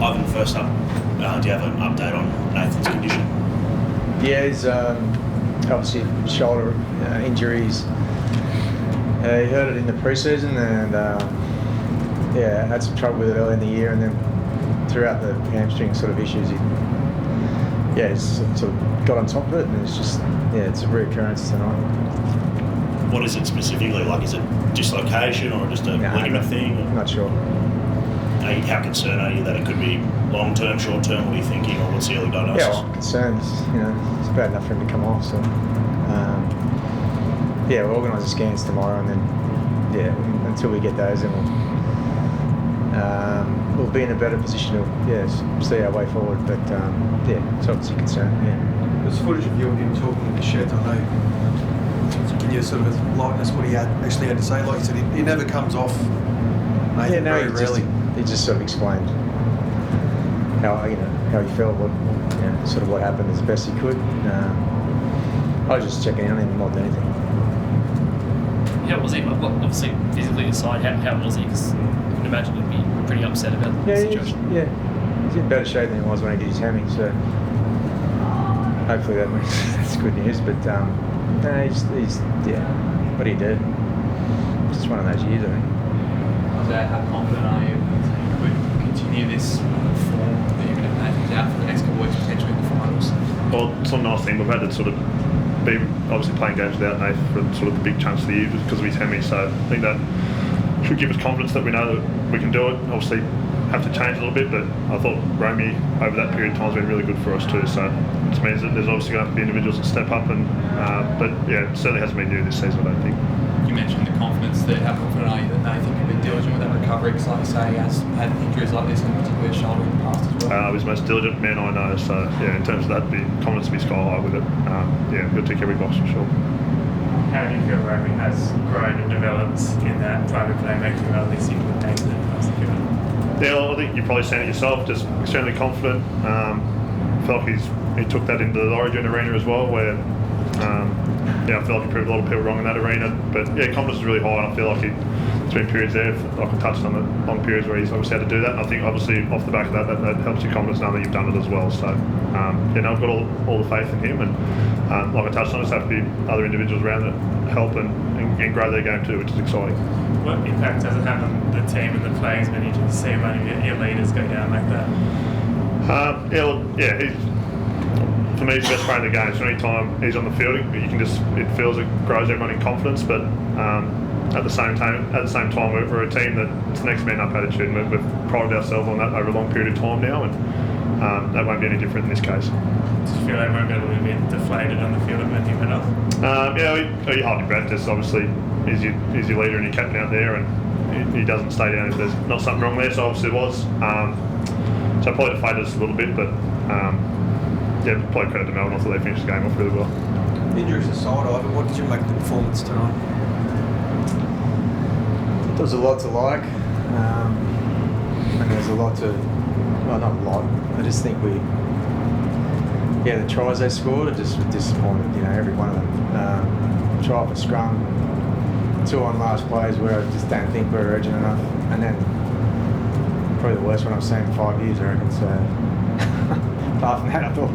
Ivan, first up, do you have an update on Nathan's condition? Yeah, he's obviously shoulder injuries. He hurt it in the pre-season and had some trouble with it early in the year, and then throughout the hamstring sort of issues, he's sort of got on top of it, and it's just it's a reoccurrence tonight. What is it specifically? Like, is it dislocation or just a ligament thing? I'm not sure. How concerned are you that it could be long-term, short-term? What are you thinking, or what's the early diagnosis? Yeah, well, concerned. It's bad enough for him to come off. So, we'll organise the scans tomorrow, and then until we get those, then we'll be in a better position to see our way forward. But it's obviously concerned. Yeah. There's footage of you and him talking in the shed. I know. Can you sort of enlighten us what he actually had to say? Like you said, he never comes off. Nathan, very rarely. He just sort of explained how he felt, sort of what happened as best he could. I was just checking in on him more than anything. How was he? Obviously, physically aside, how was he? Because I can imagine he'd be pretty upset about the situation. He's in better shape than he was when he did his hammy, so hopefully that's good news. But he's what he did. It's just one of those years, I think. How confident are you that you could continue this form even if Nathan's out for the next couple of weeks, potentially in the finals? Well, it's not a nice thing. We've had to sort of be obviously playing games without Nathan for sort of the big chunks of the year just because of his hammy. So I think that should give us confidence that we know that we can do it. Obviously, have to change a little bit, but I thought Romy over that period of time has been really good for us too. So it means that there's obviously going to have to be individuals that step up, and it certainly hasn't been new this season, I don't think. You mentioned the confidence there. How confident are you that Nathan can be diligent with that recovery? Because like you say, he has had injuries like this, and particularly a shoulder in the past as well. He's the most diligent man I know. So in terms of that, the confidence will be sky high with it. He'll tick every box for sure. How do you feel Romy has grown and developed in that private playmaking role this year with Nathan? Yeah, I think you've probably seen it yourself. Just extremely confident. I felt like he took that into the Origin arena as well, where I feel like he proved a lot of people wrong in that arena. But confidence is really high, and I feel like there's been periods there, like I touched on the long periods where he's obviously had to do that. And I think obviously off the back of that helps your confidence knowing that you've done it as well. So I've got all the faith in him, and like I touched on, just have to be other individuals around that help and grow their game too, which is exciting. What impact does it have on the team and the players when you just see one of your leaders go down like that? For me, he's the best player in the game. So any time he's on the field, it feels it grows everyone in confidence. But at the same time, we're a team that's next man up attitude, and we've prided ourselves on that over a long period of time now, and that won't be any different in this case. Do you feel everyone got a little bit deflated on the field when he went off? You hold your breath. Just obviously, he's your leader and your captain out there, and he doesn't stay down if there's not something wrong there. So obviously it was. So probably deflated us a little bit, but probably credit to Melbourne. I thought they finished the game off really well. Injuries aside, Ivan, what did you make of the performance tonight? There was a lot to like, and there's a lot to, well, not a lot. I just think the tries they scored are just disappointed. Every one of them. Try for scrum, 2 on last plays where I just don't think we're urgent enough, and then probably the worst one I've seen in 5 years, I reckon. So apart from that, I thought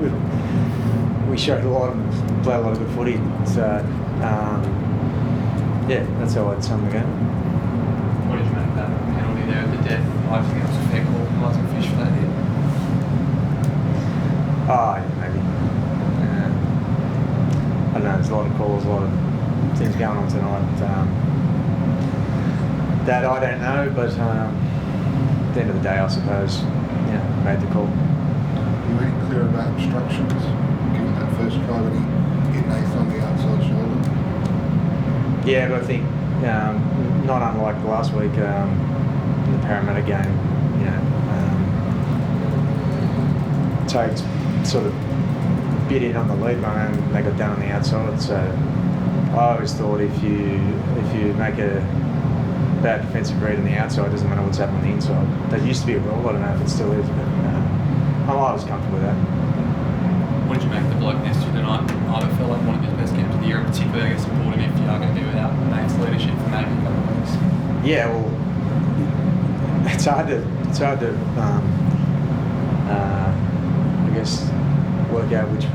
we showed a lot and played a lot of good footy. So that's how I'd sum the game. What did you make of that penalty there at the death? I think it was a fair call. Rising fish for that hit. Maybe. I don't know. There's a lot of calls, a lot of things going on tonight. That I don't know, but at the end of the day, I suppose, made the call. You really clear about obstructions, given that first try when he hit Nathan on the outside shoulder? Yeah, but I think not unlike last week in the Parramatta game, Tags sort of bit in on the lead run and they got down on the outside. So I always thought if you make a bad defensive read on the outside, it doesn't matter what's happening on the inside. That used to be a rule. I don't know if it still is, but I was comfortable with that. What did you make of the bloke next to you tonight? I felt like one of his best games of the year, and particularly I guess important if you are going to be without Nate's leadership for maybe a couple of weeks. Yeah, well, it's hard to go which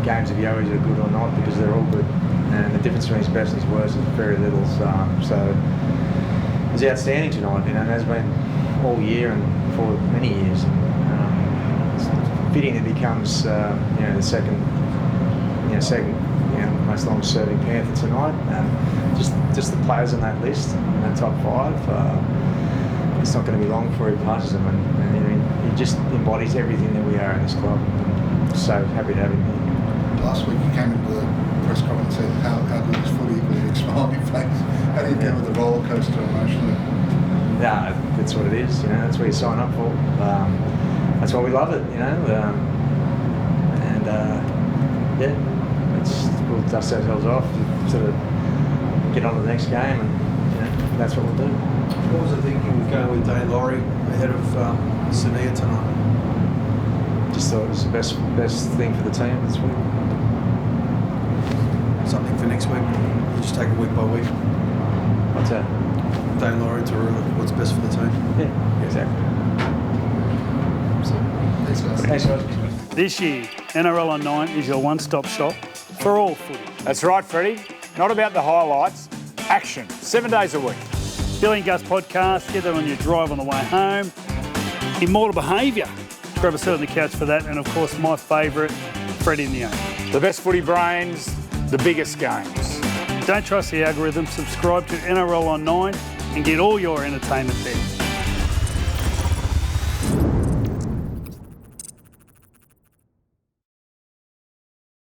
games of Yo's are good or not, because they're all good. And the difference between his best and his worst is very little. So it was outstanding tonight, and it has been all year and for many years. It's fitting it becomes the second most long-serving Panther tonight. Just the players on that list, in that top 5. It's not going to be long before he passes them, and he just embodies everything that we are in this club. So happy to have him here. Last week you came into the press conference and said how good is footy with a big smile on your face. How do you deal with the roller coaster emotionally? Yeah, that's what it is. That's what you sign up for. That's why we love it. We'll dust ourselves off, sort of get on to the next game, and that's what we'll do. What was the thinking with going with Dane Laurie ahead of Sania tonight? Just thought it was the best thing for the team this week. Something for next week? You just take it week by week? What's that? Dane Laurie to what's best for the team? Yeah, exactly. Thanks, guys. Thanks, guys. This year, NRL on 9 is your one-stop shop for all footy. That's right, Freddie. Not about the highlights, action, 7 days a week. Billy and Gus podcast, get that on your drive on the way home. Immortal Behaviour, grab a seat on the couch for that. And of course, my favourite, Freddie in the Eight. The best footy brains, the biggest games. Don't trust the algorithm, subscribe to NRL on 9 and get all your entertainment there.